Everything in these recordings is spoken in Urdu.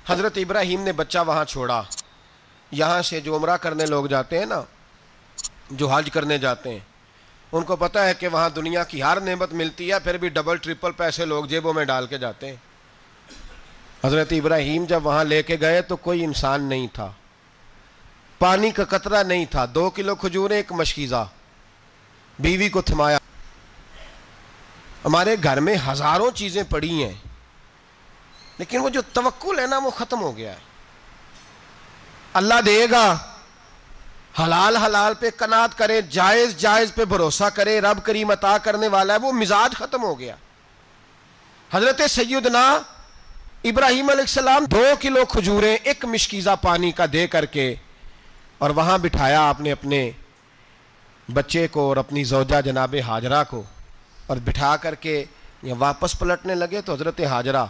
حضرت ابراہیم نے بچہ وہاں چھوڑا. یہاں سے جو عمرہ کرنے لوگ جاتے ہیں نا، جو حج کرنے جاتے ہیں، ان کو پتہ ہے کہ وہاں دنیا کی ہر نعمت ملتی ہے، پھر بھی ڈبل ٹرپل پیسے لوگ جیبوں میں ڈال کے جاتے ہیں. حضرت ابراہیم جب وہاں لے کے گئے تو کوئی انسان نہیں تھا، پانی کا قطرہ نہیں تھا، 2 کلو کھجوریں، ایک مشکیزہ. بیوی کو تھمایا. ہمارے گھر میں ہزاروں چیزیں پڑی ہیں، لیکن وہ جو توکل ہے نا وہ ختم ہو گیا ہے. اللہ دے گا، حلال حلال پہ قناعت کرے، جائز جائز پہ بھروسہ کرے، رب کریم عطا کرنے والا ہے، وہ مزاج ختم ہو گیا. حضرت سیدنا ابراہیم علیہ السلام 2 کلو کھجوریں، ایک مشکیزہ پانی کا دے کر کے، اور وہاں بٹھایا آپ نے اپنے بچے کو اور اپنی زوجہ جناب ہاجرہ کو، اور بٹھا کر کے یہ واپس پلٹنے لگے تو حضرت ہاجرہ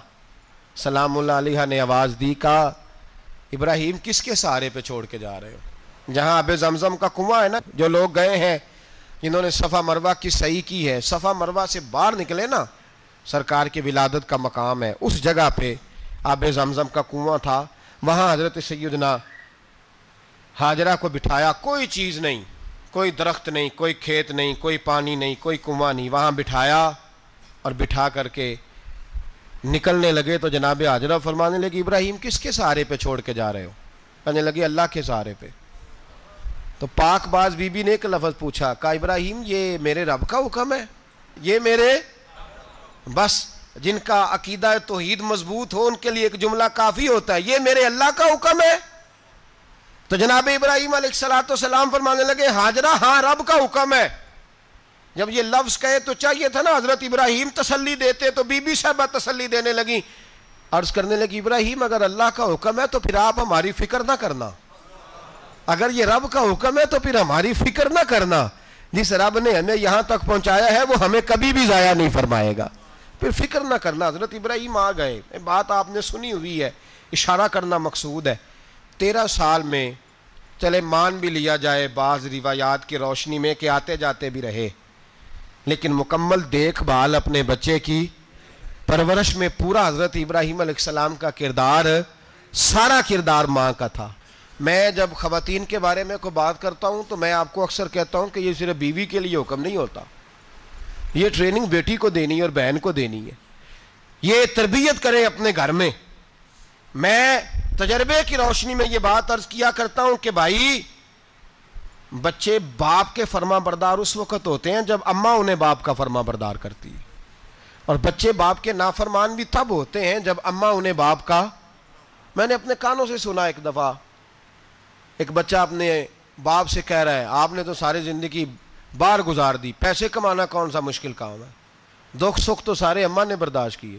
سلام اللہ علیہ نے آواز دی، کہا ابراہیم کس کے سہارے پہ چھوڑ کے جا رہے ہو؟ جہاں آب زمزم کا کنواں ہے نا، جو لوگ گئے ہیں جنہوں نے صفا مروہ کی صحیح کی ہے، صفا مروہ سے باہر نکلے نا، سرکار کی ولادت کا مقام ہے، اس جگہ پہ آب زمزم کا کنواں تھا. وہاں حضرت سیدنا ہاجرہ کو بٹھایا، کوئی چیز نہیں، کوئی درخت نہیں، کوئی کھیت نہیں، کوئی پانی نہیں، کوئی کنواں نہیں، وہاں بٹھایا اور بٹھا کر کے نکلنے لگے تو جناب ہاجرہ فرمانے لگی ابراہیم کس کے سہارے پہ چھوڑ کے جا رہے ہو؟ کہنے لگی اللہ کے سہارے پہ. تو پاک باز بی بی نے ایک لفظ پوچھا، کہا ابراہیم یہ میرے رب کا حکم ہے، یہ میرے، بس جن کا عقیدہ توحید مضبوط ہو ان کے لیے ایک جملہ کافی ہوتا ہے، یہ میرے اللہ کا حکم ہے. تو جناب ابراہیم علیہ السلام فرمانے لگے ہاجرہ ہاں رب کا حکم ہے. جب یہ لفظ کہے تو چاہیے تھا نا حضرت ابراہیم تسلی دیتے، تو بی بی صاحبہ تسلی دینے لگی، عرض کرنے لگی ابراہیم اگر اللہ کا حکم ہے تو پھر آپ ہماری فکر نہ کرنا، اگر یہ رب کا حکم ہے تو پھر ہماری فکر نہ کرنا. جس رب نے ہمیں یہاں تک پہنچایا ہے وہ ہمیں کبھی بھی ضائع نہیں فرمائے گا، پھر فکر نہ کرنا. حضرت ابراہیم آ گئے. بات آپ نے سنی ہوئی ہے، اشارہ کرنا مقصود ہے. 13 سال میں چلے مان بھی لیا جائے بعض روایات کی روشنی میں کہ آتے جاتے بھی رہے، لیکن مکمل دیکھ بھال اپنے بچے کی پرورش میں پورا حضرت ابراہیم علیہ السلام کا کردار، سارا کردار ماں کا تھا. میں جب خواتین کے بارے میں کوئی بات کرتا ہوں تو میں آپ کو اکثر کہتا ہوں کہ یہ صرف بیوی کے لیے حکم نہیں ہوتا، یہ ٹریننگ بیٹی کو دینی ہے اور بہن کو دینی ہے. یہ تربیت کریں اپنے گھر میں. میں تجربے کی روشنی میں یہ بات عرض کیا کرتا ہوں کہ بھائی بچے باپ کے فرما بردار اس وقت ہوتے ہیں جب اماں انہیں باپ کا فرما بردار کرتی ہے، اور بچے باپ کے نافرمان بھی تب ہوتے ہیں جب اماں انہیں باپ کا. میں نے اپنے کانوں سے سنا ایک دفعہ ایک بچہ اپنے باپ سے کہہ رہا ہے آپ نے تو ساری زندگی باہر گزار دی، پیسے کمانا کون سا مشکل کام ہے، دکھ سکھ تو سارے اماں نے برداشت کیے،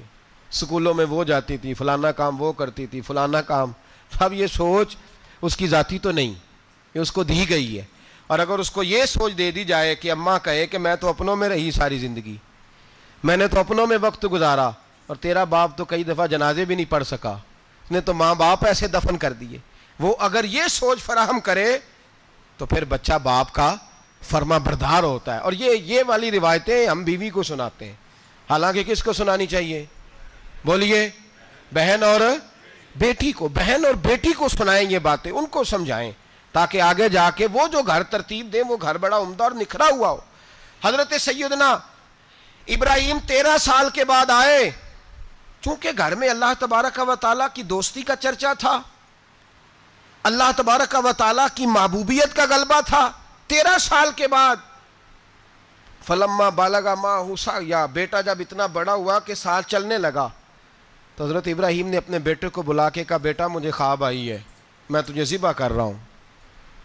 سکولوں میں وہ جاتی تھی، فلانا کام وہ کرتی تھی، فلانا کام. اب یہ سوچ اس کی ذاتی تو نہیں، یہ اس کو دی گئی ہے. اور اگر اس کو یہ سوچ دے دی جائے کہ اماں کہے کہ میں تو اپنوں میں رہی ساری زندگی، میں نے تو اپنوں میں وقت گزارا، اور تیرا باپ تو کئی دفعہ جنازے بھی نہیں پڑھ سکا، اس نے تو ماں باپ ایسے دفن کر دیے، وہ اگر یہ سوچ فراہم کرے تو پھر بچہ باپ کا فرما بردار ہوتا ہے. اور یہ والی روایتیں ہم بیوی کو سناتے ہیں، حالانکہ کس کو سنانی چاہیے؟ بولیے، بہن اور بیٹی کو. بہن اور بیٹی کو سنائیں یہ باتیں، ان کو سمجھائیں تاکہ آگے جا کے وہ جو گھر ترتیب دیں وہ گھر بڑا عمدہ اور نکھرا ہوا ہو. حضرت سیدنا ابراہیم 13 سال کے بعد آئے، چونکہ گھر میں اللہ تبارک و تعالیٰ کی دوستی کا چرچا تھا، اللہ تبارک و تعالیٰ کی محبوبیت کا غلبہ تھا. 13 سال کے بعد فلما بالغ معہ یا بیٹا جب اتنا بڑا ہوا کہ سال چلنے لگا تو حضرت ابراہیم نے اپنے بیٹے کو بلا کے کہا بیٹا مجھے خواب آئی ہے، میں تجھے ذبح کر رہا ہوں،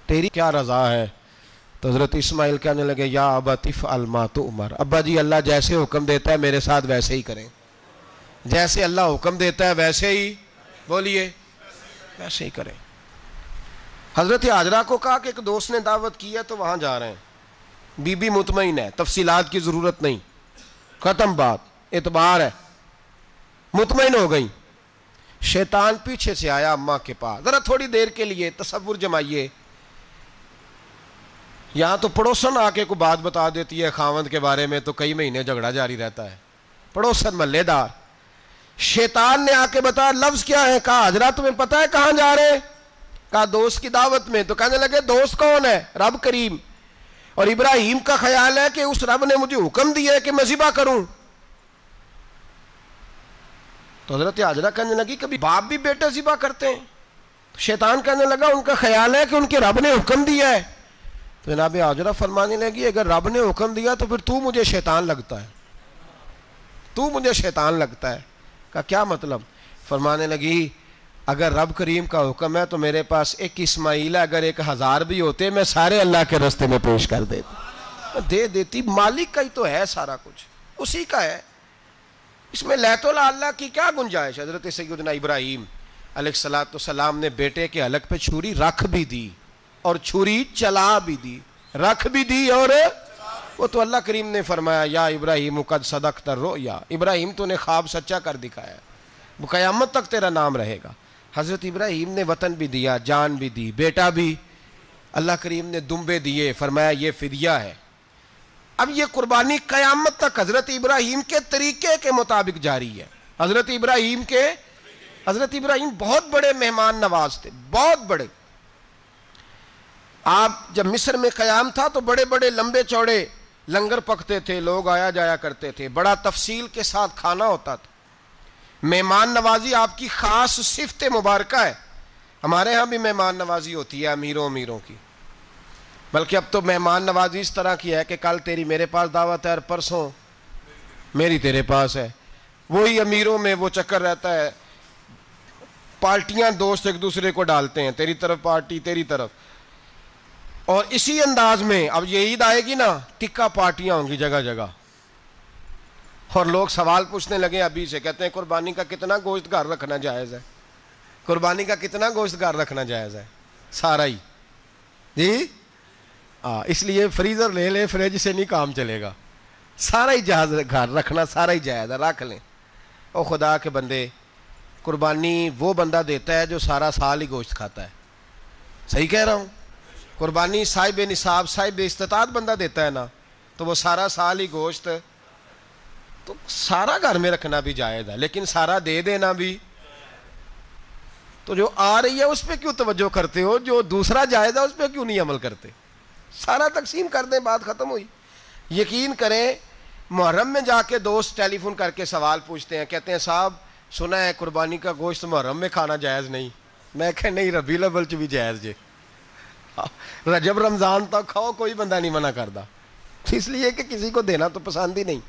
تیری کیا رضا ہے؟ تو حضرت اسماعیل کہنے لگے یا ابت افعل ما تؤمر، ابا جی اللہ جیسے حکم دیتا ہے میرے ساتھ ویسے ہی کریں، جیسے اللہ حکم دیتا ہے ویسے ہی، بولیے، ویسے ہی کریں. حضرت ہاجرہ کو کہا کہ ایک دوست نے دعوت کی ہے تو وہاں جا رہے ہیں. بی بی مطمئن ہے، تفصیلات کی ضرورت نہیں، ختم بات، اعتبار ہے، مطمئن ہو گئی. شیطان پیچھے سے آیا اماں کے پاس. ذرا تھوڑی دیر کے لیے تصور جمائیے، یہاں تو پڑوسن آ کے کوئی بات بتا دیتی ہے خاوند کے بارے میں تو کئی مہینے جھگڑا جاری رہتا ہے، پڑوسن محلے دار. شیطان نے آ کے بتایا لفظ کیا ہے؟ کہا حضرت تمہیں پتا ہے کہاں جا رہے ہیں؟ کہا دوست کی دعوت میں. تو کہنے لگے دوست کون ہے؟ رب کریم. اور ابراہیم کا خیال ہے کہ اس رب نے مجھے حکم دیا ہے کہ میں ذبح کروں. تو حضرت حاجرہ کہنے لگی کبھی باپ بھی بیٹے ذبح کرتے ہیں؟ شیطان کہنے لگا ان کا خیال ہے کہ ان کے رب نے حکم دیا ہے. تو جناب حاجرہ فرمانے لگی اگر رب نے حکم دیا تو پھر تو مجھے شیطان لگتا ہے, تو مجھے شیطان لگتا ہے. کا کیا مطلب؟ فرمانے لگی اگر رب کریم کا حکم ہے تو میرے پاس ایک اسماعیل ہے, اگر 1000 بھی ہوتے میں سارے اللہ کے راستے میں پیش کر دیتا, دے دیتی. مالک کا ہی تو ہے سارا کچھ, اسی کا ہے, اس میں لیت اللہ کی کیا گنجائش. حضرت سیدنا ابراہیم علیہ السلام نے بیٹے کے حلق پہ چھری رکھ بھی دی اور چھری چلا بھی دی, رکھ بھی دی اور وہ تو اللہ کریم نے فرمایا یا ابراہیم قد صدقت الرؤیا, ابراہیم تو نے خواب سچا کر دکھایا, وہ قیامت تک تیرا نام رہے گا. حضرت ابراہیم نے وطن بھی دیا, جان بھی دی, بیٹا بھی. اللہ کریم نے دمبے دیے, فرمایا یہ فدیہ ہے. اب یہ قربانی قیامت تک حضرت ابراہیم کے طریقے کے مطابق جاری ہے. حضرت ابراہیم بہت بڑے مہمان نواز تھے, بہت بڑے. آپ جب مصر میں قیام تھا تو بڑے بڑے لمبے چوڑے لنگر پکتے تھے, لوگ آیا جایا کرتے تھے, بڑا تفصیل کے ساتھ کھانا ہوتا تھا. مہمان نوازی آپ کی خاص صفت مبارکہ ہے. ہمارے ہاں بھی مہمان نوازی ہوتی ہے امیروں کی, بلکہ اب تو مہمان نوازی اس طرح کی ہے کہ کل تیری میرے پاس دعوت ہے اور پرسوں میری تیرے پاس ہے. وہی امیروں میں وہ چکر رہتا ہے, پارٹیاں دوست ایک دوسرے کو ڈالتے ہیں, تیری طرف پارٹی تیری طرف. اور اسی انداز میں اب یہ عید آئے گی نا, ٹکا پارٹیاں ہوں گی جگہ جگہ, اور لوگ سوال پوچھنے لگے ابھی سے, کہتے ہیں قربانی کا کتنا گوشت گھر رکھنا جائز ہے؟ قربانی کا کتنا گوشت گھر رکھنا جائز ہے؟ سارا ہی جی. اس لیے فریزر لے لے, فریج سے نہیں کام چلے گا. سارا ہی جہاز گھر رکھنا سارا ہی جائز ہے, رکھ لیں. او خدا کے بندے, قربانی وہ بندہ دیتا ہے جو سارا سال ہی گوشت کھاتا ہے. صحیح کہہ رہا ہوں؟ قربانی صاحب نصاب صاحب استطاعت بندہ دیتا ہے نا, تو وہ سارا سال ہی گوشت, تو سارا گھر میں رکھنا بھی جائز ہے, لیکن سارا دے دینا بھی. تو جو آ رہی ہے اس پہ کیوں توجہ کرتے ہو, جو دوسرا جائز ہے اس پہ کیوں نہیں عمل کرتے؟ سارا تقسیم کر دیں, بات ختم ہوئی. یقین کریں محرم میں جا کے دوست ٹیلی فون کر کے سوال پوچھتے ہیں, کہتے ہیں صاحب سنا ہے قربانی کا گوشت محرم میں کھانا جائز نہیں. میں کہ نہیں, ربیع الاول چ بھی جائز جے, رجب رمضان تک کھاؤ, کوئی بندہ نہیں منع کرتا. اس لیے کہ کسی کو دینا تو پسند ہی نہیں.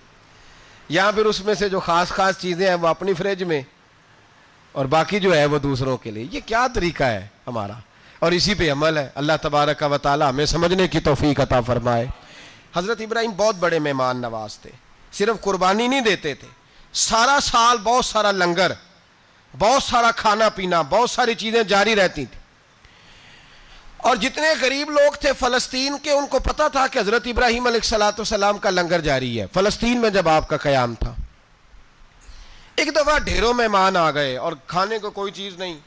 یہاں پھر اس میں سے جو خاص چیزیں ہیں وہ اپنی فریج میں, اور باقی جو ہے وہ دوسروں کے لیے. یہ کیا طریقہ ہے ہمارا؟ اور اسی پہ عمل ہے. اللہ تبارک و تعالی ہمیں سمجھنے کی توفیق عطا فرمائے. حضرت ابراہیم بہت بڑے مہمان نواز تھے. صرف قربانی نہیں دیتے تھے, سارا سال بہت سارا لنگر, بہت سارا کھانا پینا, بہت ساری چیزیں جاری رہتی تھیں. اور جتنے غریب لوگ تھے فلسطین کے, ان کو پتا تھا کہ حضرت ابراہیم علیہ السلام کا لنگر جاری ہے. فلسطین میں جب آپ کا قیام تھا, ایک دفعہ ڈھیروں مہمان آ گئے اور کھانے کو کوئی چیز نہیں.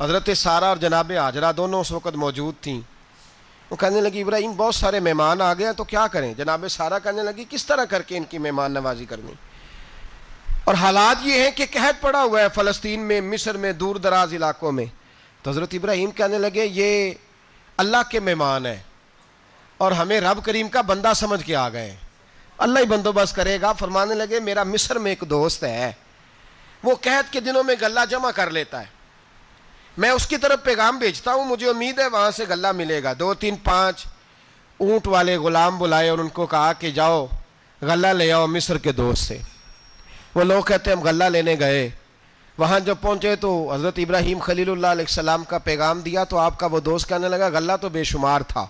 حضرت سارہ اور جناب حاجرہ دونوں اس وقت موجود تھیں. وہ کہنے لگی ابراہیم بہت سارے مہمان آ گئے ہیں تو کیا کریں؟ جناب سارہ کہنے لگی کس طرح کر کے ان کی مہمان نوازی کرنی. اور حالات یہ ہیں کہ قحط پڑا ہوا ہے فلسطین میں, مصر میں, دور دراز علاقوں میں. تو حضرت ابراہیم کہنے لگے یہ اللہ کے مہمان ہیں اور ہمیں رب کریم کا بندہ سمجھ کے آ گئے ہیں, اللہ ہی بندوبست کرے گا. فرمانے لگے میرا مصر میں ایک دوست ہے, وہ قحط کے دنوں میں غلہ جمع کر لیتا ہے, میں اس کی طرف پیغام بھیجتا ہوں, مجھے امید ہے وہاں سے غلہ ملے گا. 2 3 5 اونٹ والے غلام بلائے اور ان کو کہا کہ جاؤ غلہ لے آؤ مصر کے دوست سے. وہ لوگ کہتے ہیں ہم غلہ لینے گئے, وہاں جب پہنچے تو حضرت ابراہیم خلیل اللہ علیہ السلام کا پیغام دیا تو آپ کا وہ دوست کہنے لگا غلہ تو بے شمار تھا,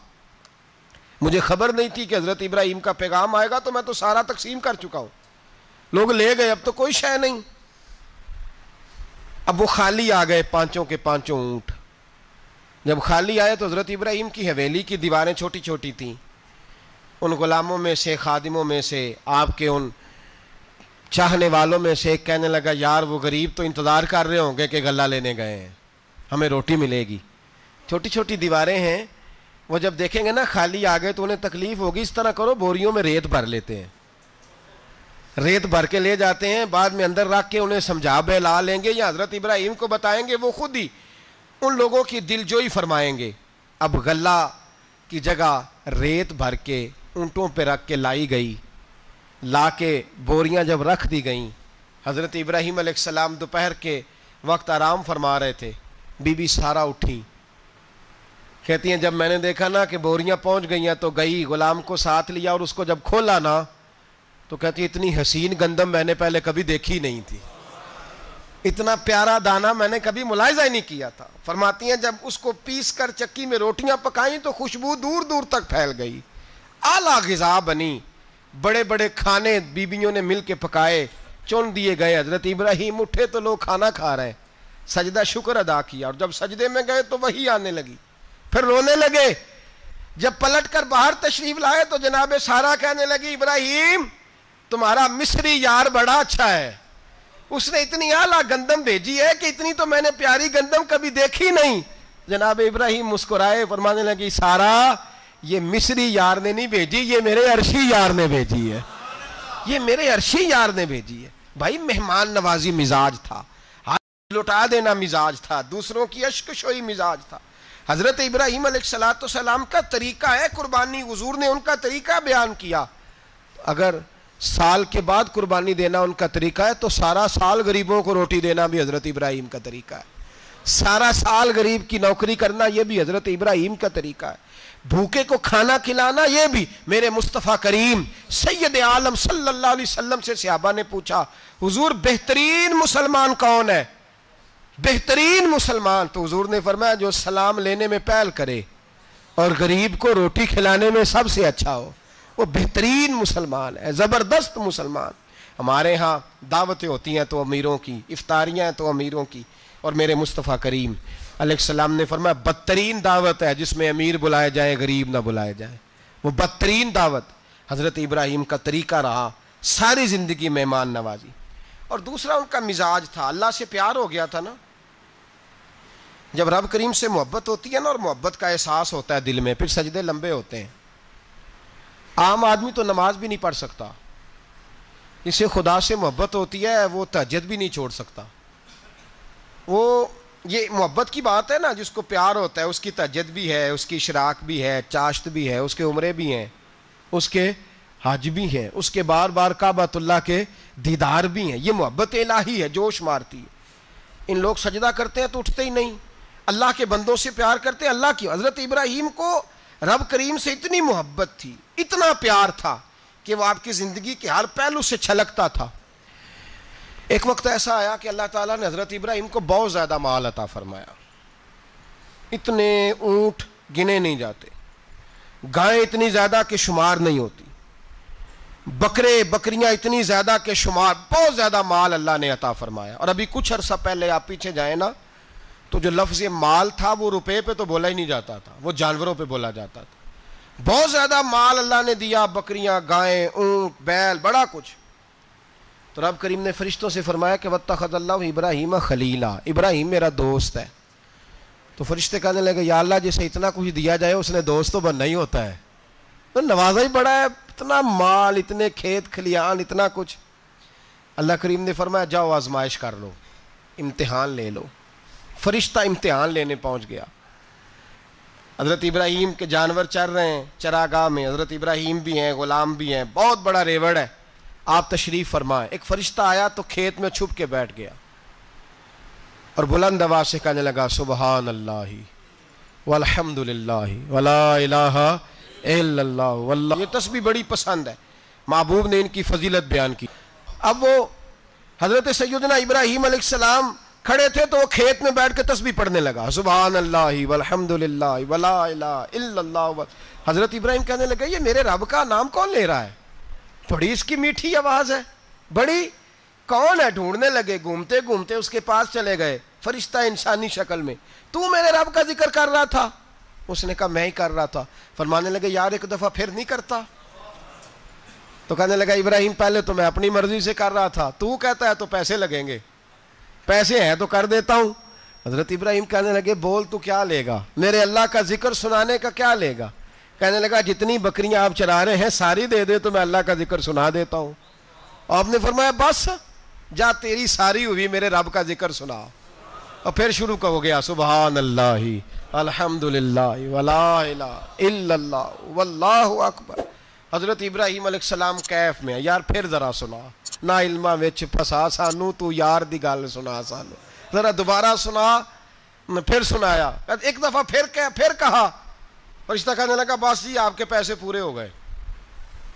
مجھے خبر نہیں تھی کہ حضرت ابراہیم کا پیغام آئے گا, تو میں تو سارا تقسیم کر چکا ہوں. لوگ لے گئے, اب تو کوئی شے نہیں. اب وہ خالی آ گئے 5 کے 5 اونٹ. جب خالی آئے تو حضرت ابراہیم کی حویلی کی دیواریں چھوٹی چھوٹی تھیں. ان غلاموں میں سے, خادموں میں سے, آپ کے ان چاہنے والوں میں سے ایک کہنے لگا یار وہ غریب تو انتظار کر رہے ہوں گے کہ غلہ لینے گئے ہیں, ہمیں روٹی ملے گی. چھوٹی چھوٹی دیواریں ہیں, وہ جب دیکھیں گے نا خالی آ گئے تو انہیں تکلیف ہوگی. اس طرح کرو بوریوں میں ریت بھر لیتے ہیں, ریت بھر کے لے جاتے ہیں, بعد میں اندر رکھ کے انہیں سمجھا بہلا لیں گے یا حضرت ابراہیم کو بتائیں گے, وہ خود ہی ان لوگوں کی دل جوئی فرمائیں گے. اب غلہ کی جگہ ریت بھر کے اونٹوں پہ رکھ کے لائی گئی, لا کے بوریاں جب رکھ دی گئیں, حضرت ابراہیم علیہ السلام دوپہر کے وقت آرام فرما رہے تھے. بی بی سارا اٹھی, کہتی ہیں جب میں نے دیکھا نا کہ بوریاں پہنچ گئی ہیں تو گئی, غلام کو ساتھ لیا اور اس کو جب کھولا نا تو کہتی اتنی حسین گندم میں نے پہلے کبھی دیکھی نہیں تھی, اتنا پیارا دانہ میں نے کبھی ملاحظہ ہی نہیں کیا تھا. فرماتی ہیں جب اس کو پیس کر چکی میں روٹیاں پکائیں تو خوشبو دور دور تک پھیل گئی, اعلیٰ غذا بنی, بڑے بڑے کھانے بیویوں نے مل کے پکائے, چن دیے گئے. حضرت ابراہیم اٹھے تو لوگ کھانا کھا رہے ہیں, سجدہ شکر ادا کیا, اور جب سجدے میں گئے تو وہی آنے لگی, پھر رونے لگے. جب پلٹ کر باہر تشریف لائے تو جناب سارا کہنے لگی ابراہیم تمہارا مصری یار بڑا اچھا ہے, اس نے اتنی اعلیٰ گندم بھیجی ہے کہ اتنی تو میں نے پیاری گندم کبھی دیکھی نہیں. جناب ابراہیم مسکرائے, فرمانے لگی سارا یہ مصری یار نے نہیں بھیجی, یہ میرے عرشی یار نے بھیجی ہے, یہ میرے عرشی یار نے بھیجی ہے. بھائی مہمان نوازی مزاج تھا, ہاتھ لٹا دینا مزاج تھا, دوسروں کی اشک شوئی مزاج تھا. حضرت ابراہیم علیہ السلام کا طریقہ ہے قربانی, حضور نے ان کا طریقہ بیان کیا. اگر سال کے بعد قربانی دینا ان کا طریقہ ہے تو سارا سال غریبوں کو روٹی دینا بھی حضرت ابراہیم کا طریقہ ہے. سارا سال غریب کی نوکری کرنا یہ بھی حضرت ابراہیم کا طریقہ ہے. بھوکے کو کھانا کھلانا یہ بھی میرے مصطفیٰ کریم سید عالم صلی اللہ علیہ وسلم سے صحابہ نے پوچھا حضور بہترین مسلمان کون ہے, بہترین مسلمان؟ تو حضور نے فرمایا جو سلام لینے میں پہل کرے اور غریب کو روٹی کھلانے میں سب سے اچھا ہو, وہ بہترین مسلمان ہے, زبردست مسلمان. ہمارے ہاں دعوتیں ہوتی ہیں تو امیروں کی, افطاریاں ہیں تو امیروں کی, اور میرے مصطفیٰ کریم علیہ السلام نے فرمایا بدترین دعوت ہے جس میں امیر بلائے جائے غریب نہ بلائے جائے, وہ بدترین دعوت. حضرت ابراہیم کا طریقہ رہا ساری زندگی مہمان نوازی. اور دوسرا ان کا مزاج تھا, اللہ سے پیار ہو گیا تھا نا. جب رب کریم سے محبت ہوتی ہے نا اور محبت کا احساس ہوتا ہے دل میں, پھر سجدے لمبے ہوتے ہیں. عام آدمی تو نماز بھی نہیں پڑھ سکتا, اسے خدا سے محبت ہوتی ہے وہ تہجد بھی نہیں چھوڑ سکتا. وہ یہ محبت کی بات ہے نا, جس کو پیار ہوتا ہے اس کی تہجد بھی ہے, اس کی اشراق بھی ہے, چاشت بھی ہے, اس کے عمرے بھی ہیں, اس کے حج بھی ہیں, اس کے بار بار کعبۃ اللہ کے دیدار بھی ہیں. یہ محبت الہی ہے, جوش مارتی ہے. ان لوگ سجدہ کرتے ہیں تو اٹھتے ہی نہیں, اللہ کے بندوں سے پیار کرتے ہیں اللہ کی. حضرت ابراہیم کو رب کریم سے اتنی محبت تھی, اتنا پیار تھا کہ وہ آپ کی زندگی کے ہر پہلو سے چھلکتا تھا. ایک وقت ایسا آیا کہ اللہ تعالیٰ نے حضرت ابراہیم کو بہت زیادہ مال عطا فرمایا. اتنے اونٹ گنے نہیں جاتے, گائیں اتنی زیادہ کہ شمار نہیں ہوتی, بکرے بکریاں اتنی زیادہ کہ شمار, بہت زیادہ مال اللہ نے عطا فرمایا. اور ابھی کچھ عرصہ پہلے آپ پیچھے جائیں نا تو جو لفظ مال تھا وہ روپے پہ تو بولا ہی نہیں جاتا تھا, وہ جانوروں پہ بولا جاتا تھا. بہت زیادہ مال اللہ نے دیا, بکریاں, گائیں, اونٹ, بیل, بڑا کچھ. تو رب کریم نے فرشتوں سے فرمایا کہ وَاتَّخَذَ اللَّهُ ابراہیم خلیلا, ابراہیم میرا دوست ہے. تو فرشتے کہنے لگے یا اللہ جسے اتنا کچھ دیا جائے اس نے دوست تو بننا ہی ہوتا ہے, تو نوازا ہی بڑا ہے, اتنا مال, اتنے کھیت کھلیان, اتنا کچھ. اللہ کریم نے فرمایا جاؤ آزمائش کر لو, امتحان لے لو. فرشتہ امتحان لینے پہنچ گیا. حضرت ابراہیم کے جانور چر رہے ہیں چراگاہ میں, حضرت ابراہیم بھی ہیں, غلام بھی ہیں, بہت بڑا ریوڑ ہے. آپ تشریف فرمائیں. ایک فرشتہ آیا تو کھیت میں چھپ کے بیٹھ گیا اور بلند آواز سے کہنے لگا سبحان اللہ والحمد للہ ولا الہ الا اللہ واللہ. یہ تسبیح بڑی پسند ہے, محبوب نے ان کی فضیلت بیان کی. اب وہ حضرت سیدنا ابراہیم علیہ السلام کھڑے تھے تو وہ کھیت میں بیٹھ کے تسبیح پڑھنے لگا سبحان اللہ والحمد للہ ولا الہ الا اللہ. حضرت ابراہیم کہنے لگے یہ میرے رب کا نام کون لے رہا ہے, بڑی اس کی میٹھی آواز ہے, بڑی کون ہے؟ ڈھونڈنے لگے, گھومتے گھومتے اس کے پاس چلے گئے. فرشتہ انسانی شکل میں, تو میرے رب کا ذکر کر رہا تھا؟ اس نے کہا میں ہی کر رہا تھا. فرمانے لگے یار ایک دفعہ پھر نہیں کرتا؟ تو کہنے لگا ابراہیم پہلے تو میں اپنی مرضی سے کر رہا تھا, تو کہتا ہے تو پیسے لگیں گے, پیسے ہیں تو کر دیتا ہوں. حضرت ابراہیم کہنے لگے بول تو کیا لے گا, میرے اللہ کا ذکر سنانے کا کیا لے گا؟ کہنے لگا جتنی بکریاں آپ چرا رہے ہیں ساری دے دے تو میں اللہ کا ذکر سنا دیتا ہوں. آپ نے فرمایا بس جا تیری ساری ہوئی میرے رب کا ذکر سنا. اور پھر شروع ہو گیا سبحان اللہ الحمدللہ ولا الہ الا اللہ واللہ اکبر. حضرت ابراہیم علیہ السلام کیف میں یار پھر ذرا سنا, نا علمہ وچ پھسا سانو تو یار دی گل سنا سانو, ذرا دوبارہ سنا. پھر سنایا, ایک دفعہ پھر کہا. فرشتہ کہنے لگا بس جی آپ کے پیسے پورے ہو گئے.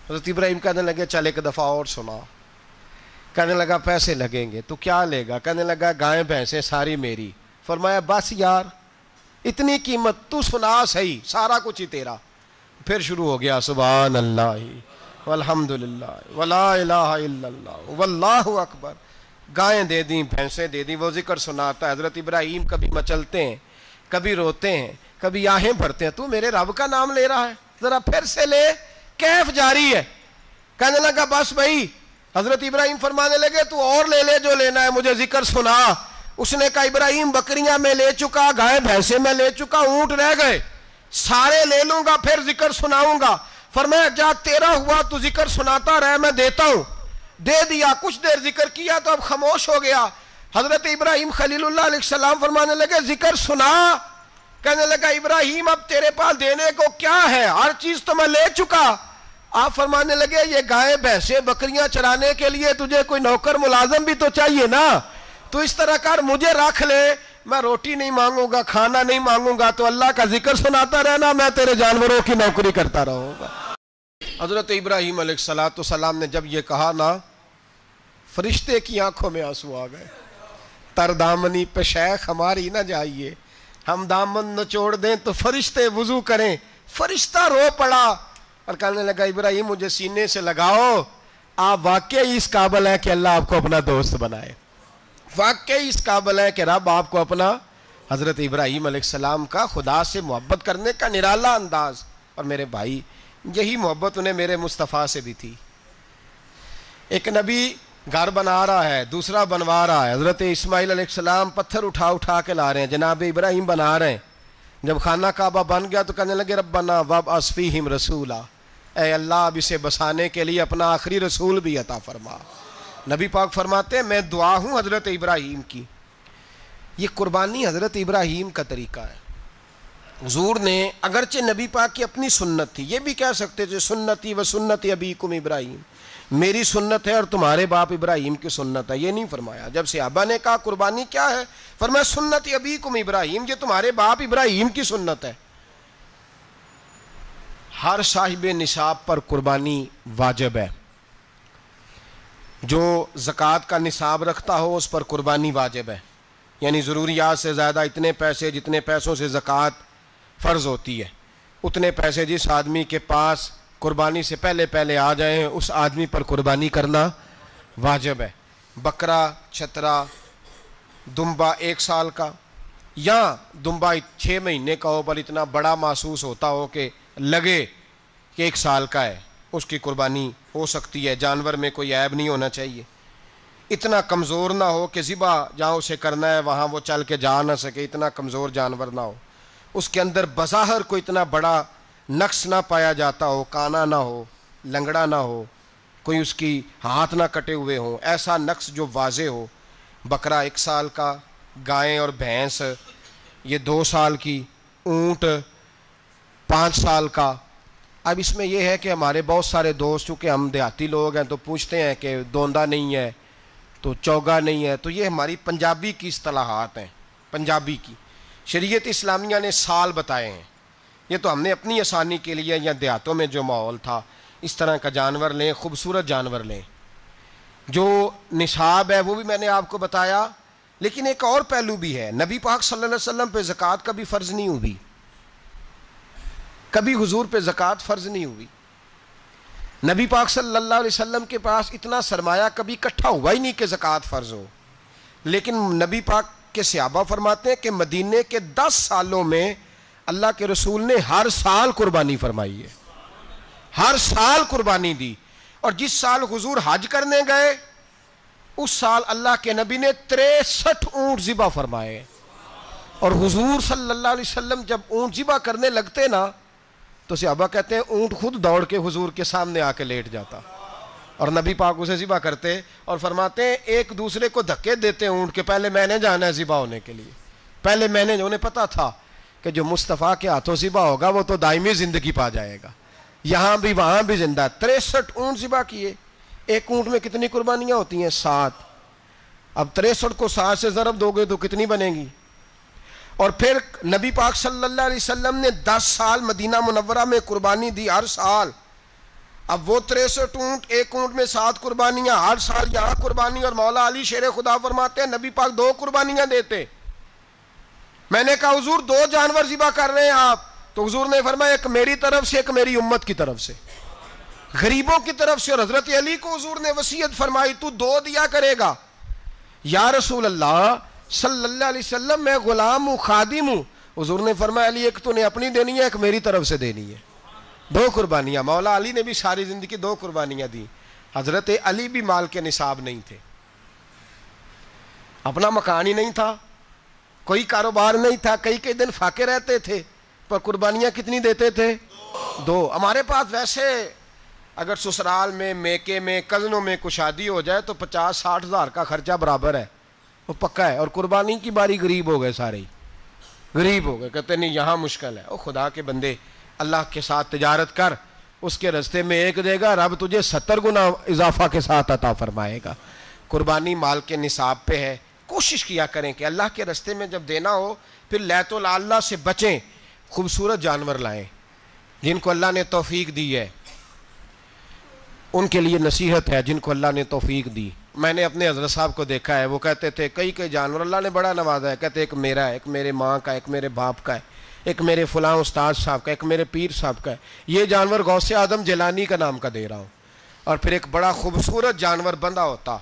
حضرت ابراہیم کہنے لگے چل ایک دفعہ اور سنا. کہنے لگا پیسے لگیں گے. تو کیا لے گا؟ کہنے لگا گائیں بھینسیں ساری میری. فرمایا بس یار اتنی قیمت, تو سنا صحیح, سارا کچھ ہی تیرا. پھر شروع ہو گیا سبحان اللہ والحمدللہ ولا الہ الا اللہ واللہ اکبر. گائیں دے دیں, بھینسیں دے دیں, وہ ذکر سناتا ہے. حضرت ابراہیم کبھی مچلتے ہیں, کبھی روتے ہیں, کبھی آہیں بھرتے ہیں. تو میرے رب کا نام لے رہا ہے, ذرا پھر سے لے. کیف جاری ہے. کہنے لگا بس بھائی. حضرت ابراہیم فرمانے لگے تو اور لے لے جو لینا ہے, مجھے ذکر سنا. اس نے کہا ابراہیم بکریاں میں لے چکا, گائے بھینسیں میں لے چکا, اونٹ رہ گئے, سارے لے لوں گا پھر ذکر سناؤں گا. فرمایا جا تیرا ہوا تو ذکر سناتا رہ, میں دیتا ہوں. دے دیا, کچھ دیر ذکر کیا تو اب خاموش ہو گیا. حضرت ابراہیم خلیل اللہ علیہ السلام فرمانے لگے ذکر سنا. کہنے لگا ابراہیم اب تیرے پاس دینے کو کیا ہے, ہر چیز تو میں لے چکا. آپ فرمانے لگے یہ گائے بھینسیں بکریاں چرانے کے لیے تجھے کوئی نوکر ملازم بھی تو چاہیے نا. تو اس طرح کر, مجھے رکھ لے, میں روٹی نہیں مانگوں گا, کھانا نہیں مانگوں گا, تو اللہ کا ذکر سناتا رہنا, میں تیرے جانوروں کی نوکری کرتا رہوں گا. حضرت ابراہیم علیہ السلام نے جب یہ کہا نا, فرشتے کی آنکھوں میں آنسو آ گئے. تر دامنی پہ شیخ ہماری نہ جائیے, ہم دامن نچوڑ دیں تو فرشتے وضو کریں. فرشتہ رو پڑا اور کہنے لگا ابراہیم مجھے سینے سے لگاؤ, آپ واقعی اس قابل ہیں کہ اللہ آپ کو اپنا دوست بنائے, واقعی اس قابل ہیں کہ رب آپ کو اپنا. حضرت ابراہیم علیہ السلام کا خدا سے محبت کرنے کا نرالا انداز. اور میرے بھائی یہی محبت انہیں میرے مصطفیٰ سے بھی تھی. ایک نبی گھر بنا رہا ہے, دوسرا بنوا رہا ہے. حضرت اسماعیل علیہ السلام پتھر اٹھا کے لا رہے ہیں, جناب ابراہیم بنا رہے ہیں. جب خانہ کعبہ بن گیا تو کہنے لگے ربنا وابعث فیہم رسولا, اے اللہ اب اسے بسانے کے لیے اپنا آخری رسول بھی عطا فرما. نبی پاک فرماتے ہیں میں دعا ہوں حضرت ابراہیم کی. یہ قربانی حضرت ابراہیم کا طریقہ ہے. حضور نے اگرچہ نبی پاک کی اپنی سنت تھی, یہ بھی کہہ سکتے تھے سنتی و سنت ابیکم ابراہیم, میری سنت ہے اور تمہارے باپ ابراہیم کی سنت ہے. یہ نہیں فرمایا. جب صحابہ نے کہا قربانی کیا ہے, فرمایا سنت ابیکم ابراہیم, یہ تمہارے باپ ابراہیم کی سنت ہے. ہر صاحب نصاب پر قربانی واجب ہے. جو زکوٰۃ کا نصاب رکھتا ہو اس پر قربانی واجب ہے. یعنی ضروریات سے زیادہ اتنے پیسے, جتنے پیسوں سے زکوٰۃ فرض ہوتی ہے, اتنے پیسے جس آدمی کے پاس قربانی سے پہلے آ جائیں اس آدمی پر قربانی کرنا واجب ہے. بکرا, چھترا, دمبا 1 سال کا یا دمبا 6 مہینے کا ہو پر اتنا بڑا محسوس ہوتا ہو کہ لگے کہ 1 سال کا ہے, اس کی قربانی ہو سکتی ہے. جانور میں کوئی عیب نہیں ہونا چاہیے, اتنا کمزور نہ ہو کہ ذبح جہاں اسے کرنا ہے وہاں وہ چل کے جا نہ سکے, اتنا کمزور جانور نہ ہو. اس کے اندر بظاہر کوئی اتنا بڑا نقص نہ پایا جاتا ہو, کانا نہ ہو, لنگڑا نہ ہو, کوئی اس کی ہاتھ نہ کٹے ہوئے ہوں, ایسا نقص جو واضح ہو. بکرا 1 سال کا, گائیں اور بھینس یہ 2 سال کی, اونٹ 5 سال کا. اب اس میں یہ ہے کہ ہمارے بہت سارے دوست چونکہ ہم دیہاتی لوگ ہیں تو پوچھتے ہیں کہ دوندا نہیں ہے تو چوگا نہیں ہے, تو یہ ہماری پنجابی کی اصطلاحات ہیں. پنجابی کی شریعت اسلامیہ نے سال بتائے ہیں, یہ تو ہم نے اپنی آسانی کے لیے یا دیہاتوں میں جو ماحول تھا اس طرح کا جانور لیں, خوبصورت جانور لیں. جو نصاب ہے وہ بھی میں نے آپ کو بتایا, لیکن ایک اور پہلو بھی ہے. نبی پاک صلی اللہ علیہ وسلم پہ زکوٰۃ کبھی فرض نہیں ہوئی, کبھی حضور پہ زکوٰۃ فرض نہیں ہوئی. نبی پاک صلی اللہ علیہ وسلم کے پاس اتنا سرمایہ کبھی اکٹھا ہوا ہی نہیں کہ زکوٰۃ فرض ہو. لیکن نبی پاک کے صحابہ فرماتے ہیں کہ مدینے کے 10 سالوں میں اللہ کے رسول نے ہر سال قربانی فرمائی ہے, ہر سال قربانی دی. اور جس سال حضور حج کرنے گئے اس سال اللہ کے نبی نے 63 اونٹ ذبح فرمائے. اور حضور صلی اللہ علیہ وسلم جب اونٹ ذبح کرنے لگتے نا تو صحابہ کہتے ہیں اونٹ خود دوڑ کے حضور کے سامنے آ کے لیٹ جاتا. اور نبی پاک اسے ذبح کرتے اور فرماتے ہیں ایک دوسرے کو دھکے دیتے اونٹ کے پہلے میں نے جانا ہے ذبح ہونے کے لیے، پہلے میں نے، انہیں پتا تھا کہ جو مصطفیٰ کے ہاتھوں ذبح ہوگا وہ تو دائمی زندگی پا جائے گا، یہاں بھی وہاں بھی زندہ۔ 63 اونٹ ذبح کیے، ایک اونٹ میں کتنی قربانیاں ہوتی ہیں؟ 7۔ اب 63 کو 7 سے ضرب دو گے تو کتنی بنے گی؟ اور پھر نبی پاک صلی اللہ علیہ وسلم نے 10 سال مدینہ منورہ میں قربانی دی، ہر سال۔ اب وہ 63 اونٹ، ایک اونٹ میں 7 قربانیاں، ہر سال یہاں قربانی، اور مولا علی شیر خدا فرماتے ہیں نبی پاک 2 قربانیاں دیتے۔ میں نے کہا حضور 2 جانور ذبح کر رہے ہیں آپ، تو حضور نے فرمایا ایک میری طرف سے، ایک میری امت کی طرف سے، غریبوں کی طرف سے۔ اور حضرت علی کو حضور نے وصیت فرمائی تو 2 دیا کرے گا۔ یا رسول اللہ صلی اللہ علیہ وسلم میں غلام ہوں، خادم ہوں۔ حضور نے فرمایا علی ایک تو نے اپنی دینی ہے، ایک میری طرف سے دینی ہے۔ 2 قربانیاں۔ مولا علی نے بھی ساری زندگی 2 قربانیاں دی۔ حضرت علی بھی مال کے نصاب نہیں تھے، اپنا مکان ہی نہیں تھا، کوئی کاروبار نہیں تھا، کئی دن فاقے رہتے تھے، پر قربانیاں کتنی دیتے تھے؟ 2۔ ہمارے پاس ویسے اگر سسرال میں، میکے میں، کزنوں میں کچھ شادی ہو جائے تو 50-60 ہزار کا خرچہ برابر ہے، وہ پکا ہے۔ اور قربانی کی باری غریب ہو گئے، سارے غریب ہو گئے، کہتے نہیں یہاں مشکل ہے۔ او خدا کے بندے، اللہ کے ساتھ تجارت کر، اس کے رستے میں 1 دے گا، رب تجھے 70 گنا اضافہ کے ساتھ عطا فرمائے گا۔ قربانی مال کے نصاب پہ ہے۔ کوشش کیا کریں کہ اللہ کے رستے میں جب دینا ہو پھر لیت اللہ سے بچیں، خوبصورت جانور لائیں۔ جن کو اللہ نے توفیق دی ہے ان کے لیے نصیحت ہے، جن کو اللہ نے توفیق دی۔ میں نے اپنے حضرت صاحب کو دیکھا ہے، وہ کہتے تھے کئی جانور اللہ نے بڑا نوازا ہے، کہتے ایک میرا ہے، ایک میرے ماں کا، ایک میرے باپ کا ہے، ایک میرے فلاں استاد صاحب کا، ایک میرے پیر صاحب کا ہے۔ یہ جانور غوث اعظم جیلانی کا نام کا دے رہا ہوں۔ اور پھر ایک بڑا خوبصورت جانور بندھا ہوتا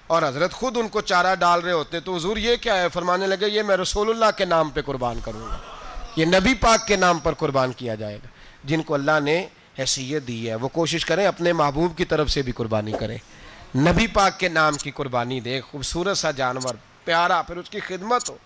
اور حضرت خود ان کو چارہ ڈال رہے ہوتے، تو حضور یہ کیا ہے؟ فرمانے لگے یہ میں رسول اللہ کے نام پہ قربان کروں گا، یہ نبی پاک کے نام پر قربان کیا جائے گا۔ جن کو اللہ نے حیثیت دی ہے وہ کوشش کریں اپنے محبوب کی طرف سے بھی قربانی کریں، نبی پاک کے نام کی قربانی دے، خوبصورت سا جانور پیارا، پھر اس کی خدمت ہو۔